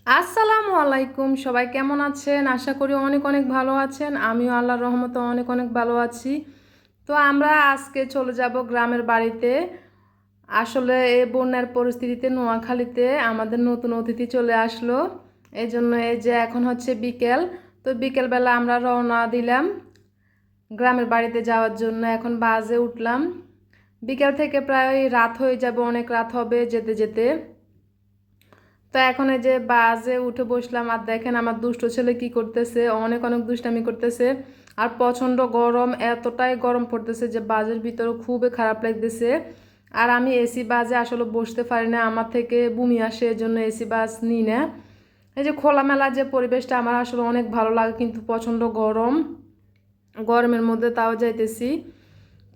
আসসালামু আলাইকুম, সবাই কেমন আছেন? আশা করি অনেক অনেক ভালো আছেন। আমিও আল্লাহর রহমতে অনেক অনেক ভালো আছি। তো আমরা আজকে চলে যাব গ্রামের বাড়িতে। আসলে এই বন্যার পরিস্থিতিতে নোয়াখালীতে আমাদের নতুন অতিথি চলে আসলো। এই জন্য এই যে এখন হচ্ছে বিকেল, তো বিকেলবেলা আমরা রওনা দিলাম গ্রামের বাড়িতে যাওয়ার জন্য। এখন বাসে উঠলাম। বিকেল থেকে প্রায় রাত হয়ে যাবে, অনেক রাত হবে যেতে যেতে। তো এখন এই যে বাসে উঠে বসলাম, আর দেখেন আমার দুষ্ট ছেলে কি করতেছে, অনেক অনেক দুষ্টামি করতেছে। আর প্রচণ্ড গরম, এতটাই গরম পড়তেছে যে বাসের ভিতরে খুবই খারাপ লাগতেছে। আর আমি এসি বাসে আসলে বসতে পারি না, আমার থেকে বমি আসে, এজন্য এসি বাস নিই না। এই যে খোলামেলা যে পরিবেশটা আমার আসলে অনেক ভালো লাগে, কিন্তু প্রচণ্ড গরম, গরমের মধ্যে তাও যাইতেছি।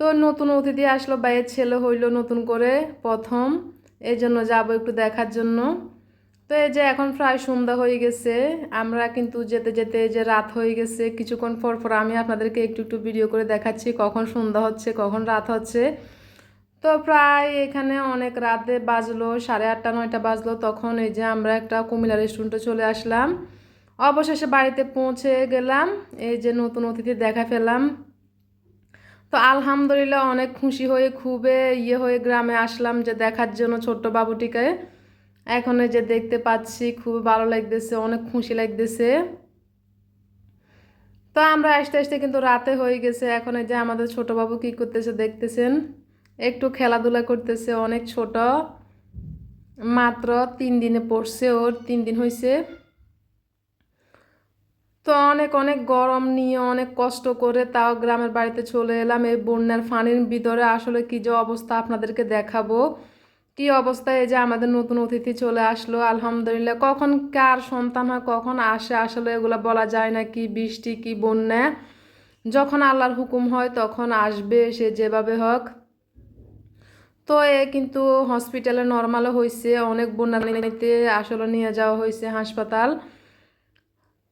তো নতুন অতিথি আসলো, ভাইয়ের ছেলে হইলো নতুন করে প্রথম, এই জন্য যাবো একটু দেখার জন্য। তো এই যে এখন প্রায় সন্ধ্যা হয়ে গেছে, আমরা কিন্তু যেতে যেতে যে রাত হয়ে গেছে। কিছুক্ষণ পর পর আমি আপনাদেরকে একটু একটু ভিডিও করে দেখাচ্ছি কখন সন্ধ্যা হচ্ছে কখন রাত হচ্ছে। তো প্রায় এখানে অনেক রাতে বাজলো, 8:30 9টা বাজলো, তখন এই যে আমরা একটা কুমিল্লা রেস্টুরেন্টে চলে আসলাম। অবশেষে বাড়িতে পৌঁছে গেলাম, এই যে নতুন অতিথি দেখা পেলাম। তো আলহামদুলিল্লাহ অনেক খুশি হয়ে খুবই হয়ে গ্রামে আসলাম যে দেখার জন্য ছোট্ট বাবুটিকে। এখন এই যে দেখতে পাচ্ছি, খুব ভালো লাগতেছে, অনেক খুশি লাগতেছে। তো আমরা আস্তে আস্তে কিন্তু রাতে হয়ে গেছে। এখন এই যে আমাদের ছোট বাবু কি করতেছে দেখতেছেন, একটু খেলাধুলা করতেছে, অনেক ছোট, মাত্র 3 দিনে পড়ছে, ওর 3 দিন হয়েছে। তো অনেক অনেক গরম নিয়ে অনেক কষ্ট করে তাও গ্রামের বাড়িতে চলে এলাম। এই বন্যার পানির ভিতরে আসলে কি যে অবস্থা আপনাদেরকে দেখাবো, কি অবস্থায়। এই যে আমাদের নতুন অতিথি চলে আসলো, আলহামদুলিল্লাহ। কখন কার সন্তান হয় কখন আসে আসলে এগুলা বলা যায় না, কি বৃষ্টি কি বন্যা, যখন আল্লাহর হুকুম হয় তখন আসবে সে যেভাবে হোক। তো এ কিন্তু হসপিটালে নর্মালও হয়েছে, অনেক বন্যা নিতে আসলে নিয়ে যাওয়া হয়েছে হাসপাতাল।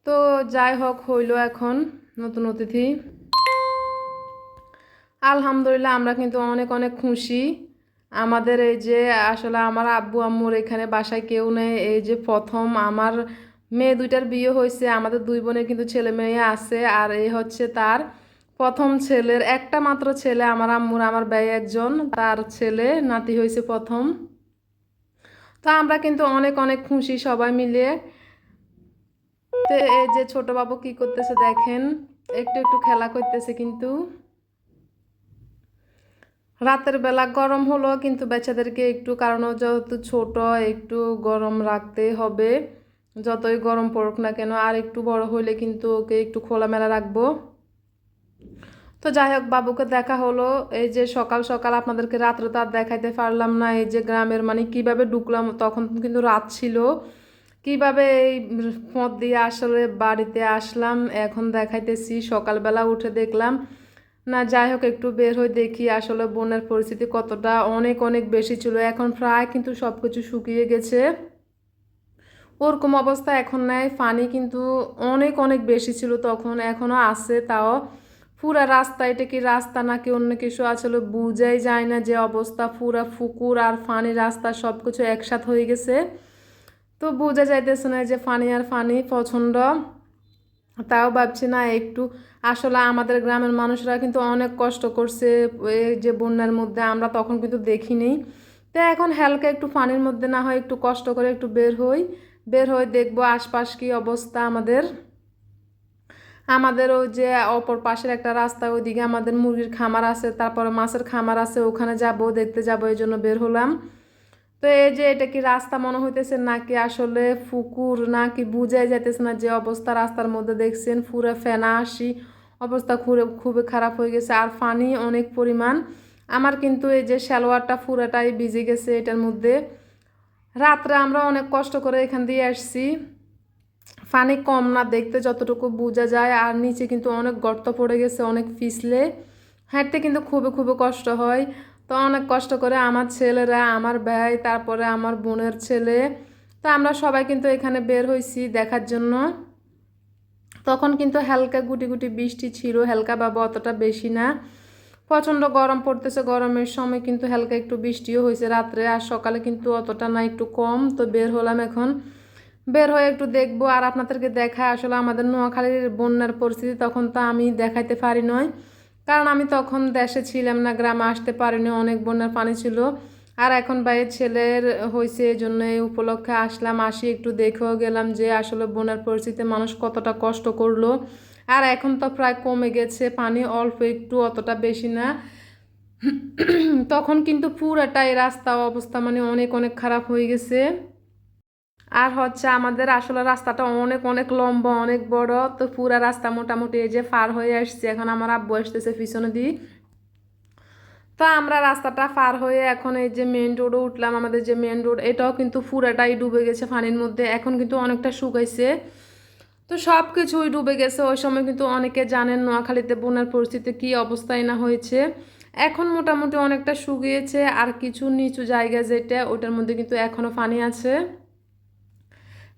তো যাই হোক হইলো এখন নতুন অতিথি, আলহামদুলিল্লাহ আমরা কিন্তু অনেক অনেক খুশি। আমাদের এই যে আসলে আমার আব্বু আম্মুর এখানে বাসায় কেউ নেই, এই যে প্রথম আমার মেয়ে দুইটার বিয়ে হয়েছে, আমাদের দুই বোনের কিন্তু ছেলে মেয়ে আছে, আর এই হচ্ছে তার প্রথম ছেলের একটা মাত্র ছেলে, আমার আম্মুর, আমার ভাই একজন, তার ছেলে নাতি হয়েছে প্রথম। তো আমরা কিন্তু অনেক অনেক খুশি সবাই মিলে। তো এই যে ছোট বাবু কি করতেছে দেখেন, একটু একটু খেলা করতেছে। কিন্তু রাতের বেলা গরম হলো, কিন্তু বাচ্চাদেরকে একটু, কারণ যেহেতু ছোট, একটু গরম রাখতে হবে, যতই গরম পড়ুক না কেন। আর একটু বড় হইলে কিন্তু ওকে একটু খোলামেলা রাখবো। তো যাই হোক বাবুকে দেখা হলো। এই যে সকাল সকাল আপনাদেরকে রাত্রে তো আর দেখাইতে পারলাম না, এই যে গ্রামের মানে কিভাবে ঢুকলাম, তখন কিন্তু রাত ছিল, কিভাবে এই পথ দিয়ে আসলে বাড়িতে আসলাম এখন দেখাইতেছি। সকালবেলা উঠে দেখলাম না, যাই হোক একটু বের হয়ে দেখি আসলে বন্যার পরিস্থিতি কতটা, অনেক অনেক বেশি ছিল। এখন প্রায় কিন্তু সব কিছু শুকিয়ে গেছে, ওরকম অবস্থা এখন নেই। পানি কিন্তু অনেক অনেক বেশি ছিল তখন, এখনও আছে, তাও পুরা রাস্তা, এটা কি রাস্তা নাকি অন্য কিছু আসলে বুঝাই যায় না যে অবস্থা। পুরা পুকুর আর পানি, রাস্তা সব কিছু একসাথে হয়ে গেছে। তো বোঝা যাইতেছে না যে পানি আর পানি প্রচণ্ড। তাও ভাবছি না একটু, আসলে আমাদের গ্রামের মানুষরা কিন্তু অনেক কষ্ট করছে এই যে বন্যার মধ্যে, আমরা তখন কিন্তু দেখিনি। তো এখন হালকা একটু পানির মধ্যে না হয় একটু কষ্ট করে একটু বের হই দেখবো আশপাশ কি অবস্থা। আমাদের ওই যে অপর পাশের একটা রাস্তা, ওইদিকে আমাদের মুরগির খামার আছে, তারপরে মাছের খামার আছে, ওখানে যাব, দেখতে যাব, এই জন্য বের হলাম। তো এই যে এটা কি রাস্তা মনে হইতেছে নাকি আসলে পুকুর, নাকি বুঝাই যাইতেছে না যে অবস্থা। রাস্তার মধ্যে দেখছেন পুরো ফেনা আসি, অবস্থা খুবই খারাপ হয়ে গেছে, আর পানি অনেক পরিমাণ। আমার কিন্তু এই যে সালোয়ারটা পুরাটাই ভিজে গেছে এটার মধ্যে। রাত্রে আমরা অনেক কষ্ট করে এখান দিয়ে আসছি, পানি কম না দেখতে যতটুকু বোঝা যায়, আর নিচে কিন্তু অনেক গর্ত পড়ে গেছে, অনেক পিছলে হাঁটতে কিন্তু খুবই কষ্ট হয়। তো অনেক কষ্ট করে আমার ছেলেরা, আমার ভাই, তারপরে আমার বোনের ছেলে, তো আমরা সবাই কিন্তু এখানে বের হয়েছি দেখার জন্য। তখন কিন্তু হালকা গুটি গুটি বৃষ্টি ছিল, হালকা বাবা, অতটা বেশি না। প্রচণ্ড গরম পড়তেছে, গরমের সময় কিন্তু হালকা একটু বৃষ্টিও হয়েছে রাত্রে, আর সকালে কিন্তু অতটা না, একটু কম। তো বের হলাম এখন বের হয়ে একটু দেখবো আর আপনাদেরকে দেখায় আসলে আমাদের নোয়াখালীর বন্যার পরিস্থিতি। তখন তো আমি দেখাইতে পারি নয়, কারণ আমি তখন দেশে ছিলাম না, গ্রামে আসতে পারিনি, অনেক বন্যার পানি ছিল। আর এখন ভাইয়ের ছেলের হয়েছে, এই জন্য এই উপলক্ষে আসলাম, আসি একটু দেখেও গেলাম যে আসলে বন্যার পরিস্থিতিতে মানুষ কতটা কষ্ট করলো। আর এখন তো প্রায় কমে গেছে পানি, অল্প একটু, অতটা বেশি না। তখন কিন্তু পুরাটাই রাস্তা অবস্থা মানে অনেক অনেক খারাপ হয়ে গেছে। আর হচ্ছে আমাদের আসলে রাস্তাটা অনেক অনেক লম্বা, অনেক বড়। তো পুরা রাস্তা মোটামুটি এই যে পার হয়ে আসছে, এখন আমার আব্বু আসতেছে পিছনে দিয়ে। তো আমরা রাস্তাটা পার হয়ে এখন এই যে মেন রোডে উঠলাম। আমাদের যে মেন রোড, এটাও কিন্তু পুরাটাই ডুবে গেছে পানির মধ্যে, এখন কিন্তু অনেকটা শুকাইছে। তো সব কিছুই ডুবে গেছে। ওই সময় কিন্তু অনেকে জানেন নোয়াখালীতে বন্যার পরিস্থিতি কী অবস্থায় না হয়েছে। এখন মোটামুটি অনেকটা শুকিয়েছে, আর কিছু নিচু জায়গা যেটা ওটার মধ্যে কিন্তু এখনও পানি আছে।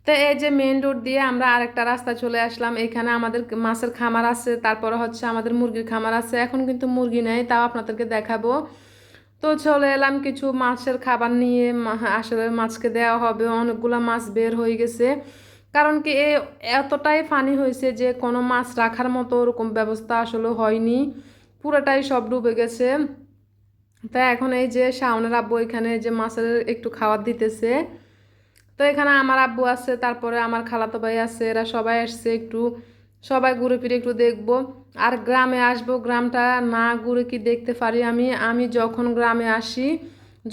তো এই যে মেন রোড দিয়ে আমরা আরেকটা রাস্তা চলে আসলাম। এখানে আমাদের মাছের খামার আছে, তারপরে হচ্ছে আমাদের মুরগির খামার আছে। এখন কিন্তু মুরগি নেই, তাও আপনাদেরকে দেখাবো। তো চলে এলাম কিছু মাছের খাবার নিয়ে, আসলে মাছকে দেওয়া হবে। অনেকগুলো মাছ বের হয়ে গেছে, কারণ কি এতটাই পানি হয়েছে যে কোনো মাছ রাখার মতো ওরকম ব্যবস্থা আসলে হয়নি, পুরোটাই সব ডুবে গেছে। তাই এখন এই যে শাওনের আব্বু এখানে যে মাছের একটু খাবার দিতেছে। তো এখানে আমার আব্বু আছে, তারপরে আমার খালাতো ভাই আছে, এরা সবাই আসছে একটু, সবাই ঘুরে ফিরে একটু দেখবো। আর গ্রামে আসবো, গ্রামটা না ঘুরে কি দেখতে পারি আমি? আমি যখন গ্রামে আসি,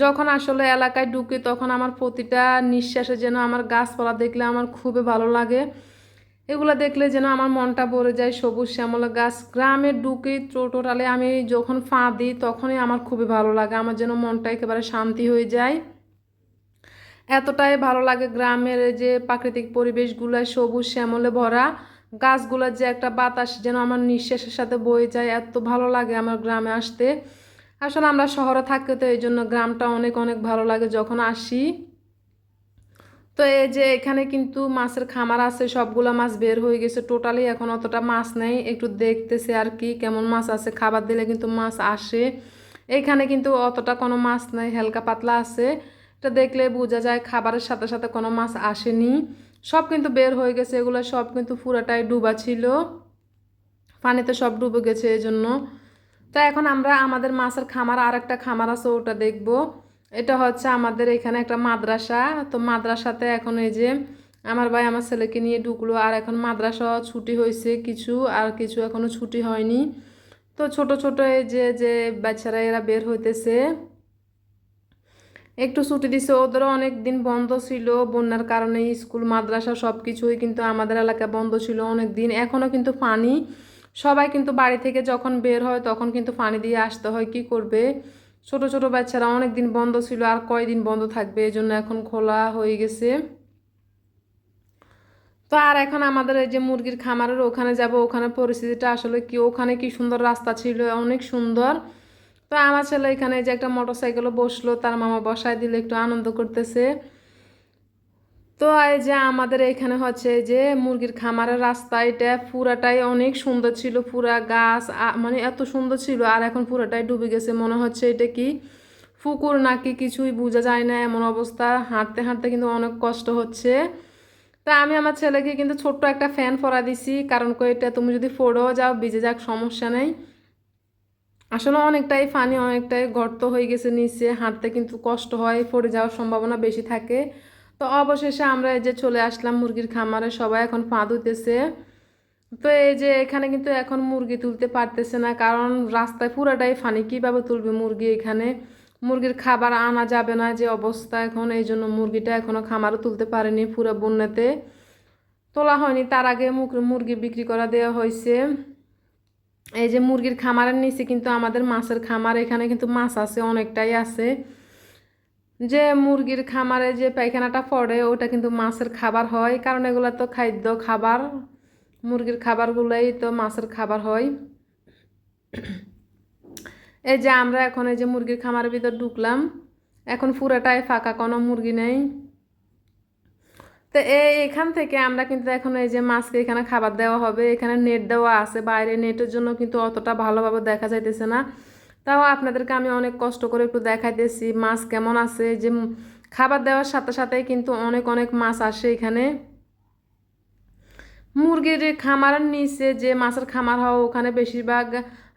যখন আসলে এলাকায় ঢুকি, তখন আমার প্রতিটা নিঃশ্বাসে যেন আমার গাছপালা দেখলে আমার খুবই ভালো লাগে। এগুলো দেখলে যেন আমার মনটা ভরে যায়, সবুজ শ্যামলা গাছ। গ্রামে ঢুকি টোটালি আমি যখন ফা দিই, তখনই আমার খুবই ভালো লাগে, আমার যেন মনটা একেবারে শান্তি হয়ে যায়। এতটাই ভালো লাগে গ্রামের যে প্রাকৃতিক পরিবেশগুলো, সবুজ শ্যামলে ভরা গাছগুলোর যে একটা বাতাস যেন আমার নিঃশ্বাসের সাথে বয়ে যায়, এত ভালো লাগে আমার গ্রামে আসতে। আসলে আমরা শহরে থাকতে, তো এই জন্য গ্রামটা অনেক অনেক ভালো লাগে যখন আসি। তো এই যে এখানে কিন্তু মাছের খামার আছে, সবগুলো মাছ বের হয়ে গেছে টোটালি, এখন অতটা মাছ নেই, একটু দেখতেছে আর কি কেমন মাছ আছে। খাবার দিলে কিন্তু মাছ আসে, এখানে কিন্তু অতটা কোনো মাছ নাই, হালকা পাতলা আছে। এটা দেখলে বোঝা যায় খাবারের সাথে সাথে কোনো মাছ আসেনি, সব কিন্তু বের হয়ে গেছে। এগুলো সব কিন্তু পুরাটাই ডুবা ছিল, পানিতে সব ডুবে গেছে এই জন্য। তো এখন আমরা আমাদের মাছের খামার, আর একটা খামার আছে ওটা দেখব। এটা হচ্ছে আমাদের এখানে একটা মাদ্রাসা। তো মাদ্রাসাতে এখন এই যে আমার ভাই আমার ছেলেকে নিয়ে ঢুকলো। আর এখন মাদ্রাসা ছুটি হয়েছে কিছু, আর কিছু এখনো ছুটি হয়নি। তো ছোট ছোট এই যে যে বাচ্চারা এরা বের হইতেছে, একটু ছুটি দিছে। ওদেরও অনেক দিন বন্ধ ছিল বন্যার কারণে, স্কুল মাদ্রাসা সব কিছুই কিন্তু আমাদের এলাকায় বন্ধ ছিল অনেক দিন। এখনও কিন্তু পানি, সবাই কিন্তু বাড়ি থেকে যখন বের হয় তখন কিন্তু পানি দিয়ে আসতে হয়, কি করবে। ছোট ছোট বাচ্চারা অনেক দিন বন্ধ ছিল, আর কয়দিন বন্ধ থাকবে, এই জন্য এখন খোলা হয়ে গেছে। তো আর এখন আমাদের এই যে মুরগির খামারের ওখানে যাব, ওখানে পরিস্থিতিটা আসলে কি, ওখানে কি সুন্দর রাস্তা ছিল, অনেক সুন্দর। তো আমার ছেলে এখানে যে একটা মোটরসাইকেলে বসলো, তার মামা বসায় দিলে একটু আনন্দ করতেছে। তো এই যে আমাদের এখানে হচ্ছে যে মুরগির খামারের রাস্তা, এটা পুরাটাই অনেক সুন্দর ছিল, পুরা গাছ মানে এত সুন্দর ছিল। আর এখন পুরাটাই ডুবে গেছে, মনে হচ্ছে এটা কি পুকুর নাকি কিছুই বোঝা যায় না, এমন অবস্থা। হাঁটতে হাঁটতে কিন্তু অনেক কষ্ট হচ্ছে। তা আমি আমার ছেলেকে কিন্তু ছোট্ট একটা ফ্যান পরা দিছি, কারণ এটা তুমি যদি পড়েও যাও ভিজে যাক সমস্যা নেই। আসলে অনেকটাই ফানি, অনেকটাই গর্ত হয়ে গেছে নিচে, হাঁটতে কিন্তু কষ্ট হয়, পড়ে যাওয়ার সম্ভাবনা বেশি থাকে। তো অবশেষে আমরা এই যে চলে আসলাম মুরগির খামারে, সবাই এখন পা ধুইতেছে। তো এই যে এখানে কিন্তু এখন মুরগি তুলতে পারতেছে না, কারণ রাস্তায় পুরাটাই ফানি, কীভাবে তুলবে মুরগি? এখানে মুরগির খাবার আনা যাবে না যে অবস্থা এখন, এই জন্য মুরগিটা এখনও খামারও তুলতে পারেনি, পুরো বন্যাতে তোলা হয়নি। তার আগে মুরগি বিক্রি করা দেওয়া হয়েছে। এই যে মুরগির খামারের নিচে কিন্তু আমাদের মাছের খামার, এখানে কিন্তু মাছ আছে, অনেকটাই আছে। যে মুরগির খামারে যে পায়খানাটা পড়ে ওটা কিন্তু মাছের খাবার হয়, কারণ এগুলো তো খাদ্য খাবার, মুরগির খাবারগুলোই তো মাছের খাবার হয়। এই যে আমরা এখন এই যে মুরগির খামারের ভিতর ঢুকলাম, এখন পুরাটাই ফাঁকা, কোনো মুরগি নেই। তো এখান থেকে আমরা কিন্তু এখন এই যে মাছকে এখানে খাবার দেওয়া হবে, এখানে নেট দেওয়া আছে বাইরে, নেটের জন্য কিন্তু অতটা ভালোভাবে দেখা যাইতেছে না। তাও আপনাদেরকে আমি অনেক কষ্ট করে একটু দেখাইতেছি মাছ কেমন আছে। যে খাবার দেওয়ার সাথে সাথে কিন্তু অনেক অনেক মাছ আসে এখানে। মুরগির খামারের নিচে যে মাছের খামার হয় ওখানে বেশিরভাগ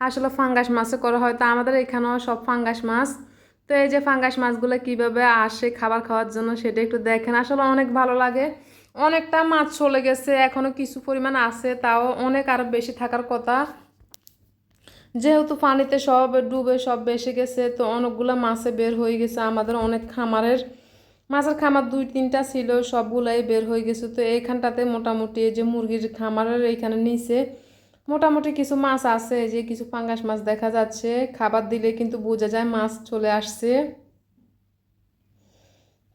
আসলে ফাঙ্গাস মাছে করা হয়, তা আমাদের এখানেও সব ফাঙ্গাস মাছ। তো এই যে ফাঙ্গাস মাছগুলো কিভাবে আসে খাবার খাওয়ার জন্য সেটা একটু দেখেন, আসলে অনেক ভালো লাগে। অনেকটা মাছ চলে গেছে, এখনো কিছু পরিমাণ আছে, তাও অনেক আরো বেশি থাকার কথা। যেহেতু পানিতে সব ডুবে সব বেসে গেছে, তো অনেকগুলো মাছে বের হয়ে গেছে। আমাদের অনেক খামারের মাছের খামার 2-3টা ছিল, সবগুলাই বের হয়ে গেছে। তো এইখানটাতে মোটামুটি এই যে মুরগির খামারের এইখানে নিচে মোটামুটি কিছু মাছ আছে, যে কিছু পাঙ্গাস মাছ দেখা যাচ্ছে। খাবার দিলে কিন্তু বোঝা যায় মাছ চলে আসছে।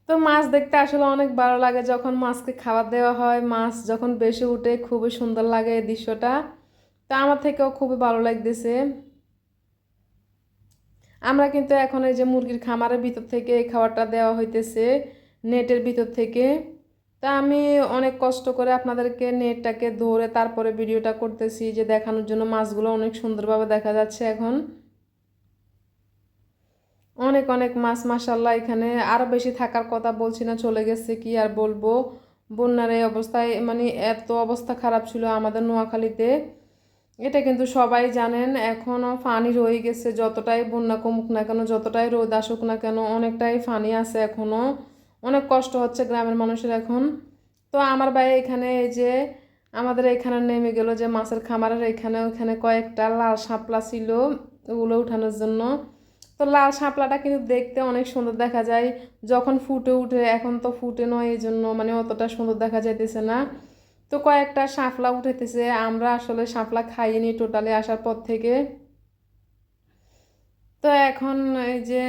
তো মাছ দেখতে আসলে অনেক ভালো লাগে যখন মাছকে খাবার দেওয়া হয়, মাছ যখন বেশি উঠে খুবই সুন্দর লাগে এই দৃশ্যটা। তো আমার থেকেও খুবই ভালো লাগতেছে। আমরা কিন্তু এখন এই যে মুরগির খামারের ভিতর থেকে এই খাবারটা দেওয়া হইতেছে, নেটের ভিতর থেকে। তা আমি অনেক কষ্ট করে আপনাদেরকে নেটটাকে ধরে তারপরে ভিডিওটা করতেছি, যে দেখানোর জন্য মাছগুলো অনেক সুন্দরভাবে দেখা যাচ্ছে এখন। অনেক অনেক মাছ মাশাল্লাহ, এখানে আরও বেশি থাকার কথা, বলছি না চলে গেছে, কি আর বলবো। বন্যার এই অবস্থায় মানে এত অবস্থা খারাপ ছিল আমাদের নোয়াখালীতে, এটা কিন্তু সবাই জানেন। এখনও পানি রয়ে গেছে, যতটাই বন্যা কমুক না কেন, যতটাই রোদ আসুক না কেন, অনেকটাই পানি আছে এখনও। অনেক কষ্ট হচ্ছে গ্রামের মানুষের এখন। তো আমার ভাই এখানে এই যে আমাদের এখানে নেমে গেল যে মাছের খামারের এখানে, ওখানে কয়েকটা লাল শাপলা ছিল ওগুলো উঠানোর জন্য। তো লাল শাপলাটা কিন্তু দেখতে অনেক সুন্দর দেখা যায় যখন ফুটে উঠে, এখন তো ফুটে নয়, এই জন্য মানে অতটা সুন্দর দেখা যাইতেছে না। তো কয়েকটা শাপলা উঠেতেছে, আমরা আসলে শাপলা খাইনি টোটালি আসার পর থেকে। তো এখন এই যে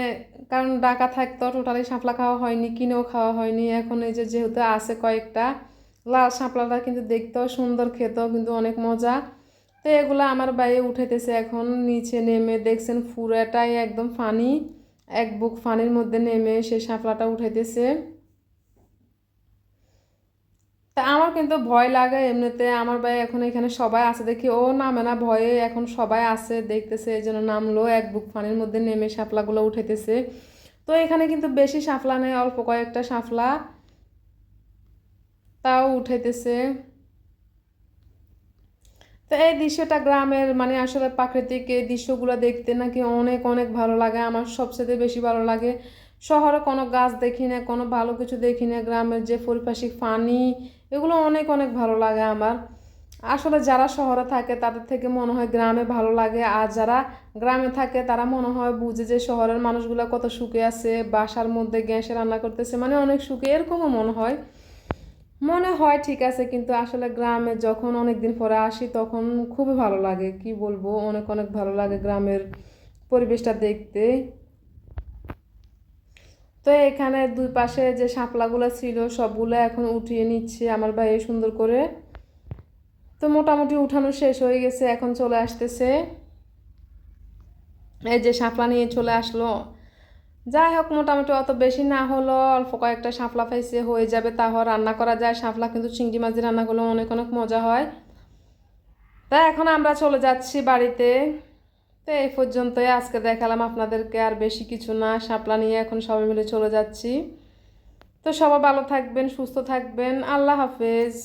কারণ ঢাকা থাকতো টোটালি শাপলা খাওয়া হয়নি, কিনেও খাওয়া হয়নি। এখন এই যে যেহেতু আছে কয়েকটা, লাল শাপলাটা কিন্তু দেখতেও সুন্দর, খেতেও কিন্তু অনেক মজা। তো এগুলো আমার বাইরে উঠাইতেছে এখন, নিচে নেমে দেখছেন পুরাটাই একদম পানি, এক বুক পানির মধ্যে নেমে সে শাপলাটা উঠাইতেছে। তা আমার কিন্তু ভয় লাগে এমনিতে, আমার ভাই এখন এখানে সবাই আছে দেখি ও নামে না ভয়ে, এখন সবাই আছে দেখতেছে এই জন্য নামলো, এক বুক পানির মধ্যে নেমে শাপলাগুলো উঠাইতেছে। তো এখানে কিন্তু বেশি শাপলা নেই, অল্প কয়েকটা শাপলা, তাও উঠাইতেছে। তো এই দৃশ্যটা গ্রামের মানে আসলে প্রাকৃতিক এই দৃশ্যগুলো দেখতে নাকি অনেক অনেক ভালো লাগে, আমার সবচেয়ে বেশি ভালো লাগে। শহরে কোনো গাছ দেখি না, কোনো ভালো কিছু দেখি না, গ্রামের যে পারিপার্শ্বিক পানি এগুলো অনেক অনেক ভালো লাগে আমার। আসলে যারা শহরে থাকে তাদের থেকে মনে হয় গ্রামে ভালো লাগে, আর যারা গ্রামে থাকে তারা মনে হয় বুঝে যে শহরের মানুষগুলো কত সুখে আছে, বাসার মধ্যে গ্যাসে রান্না করতেছে, মানে অনেক সুখে, এরকমও মনে হয়। মনে হয় ঠিক আছে, কিন্তু আসলে গ্রামে যখন অনেক দিন পরে আসি তখন খুবই ভালো লাগে, কি বলবো, অনেক অনেক ভালো লাগে গ্রামের পরিবেশটা দেখতে। তো এখানে দুই পাশে যে শাপলাগুলো ছিল সবগুলো এখন উঠিয়ে নিচ্ছে আমার ভাই সুন্দর করে। তো মোটামুটি উঠানো শেষ হয়ে গেছে, এখন চলে আসতেছে, এই যে শাপলা নিয়ে চলে আসলো। যাই হোক মোটামুটি অত বেশি না হলো, অল্প কয়েকটা শাপলা পাইছে, হয়ে যাবে, তাও রান্না করা যায়। শাপলা কিন্তু চিংড়ি মাছ দিয়ে রান্না করলে অনেক অনেক মজা হয়। তাই এখন আমরা চলে যাচ্ছি বাড়িতে। তো এই পর্যন্তই আজকে দেখালাম আপনাদেরকে, আর বেশি কিছু না, শাপলা নিয়ে এখন সবাই মিলে চলে যাচ্ছি। তো সবাই ভালো থাকবেন, সুস্থ থাকবেন, আল্লাহ হাফেজ।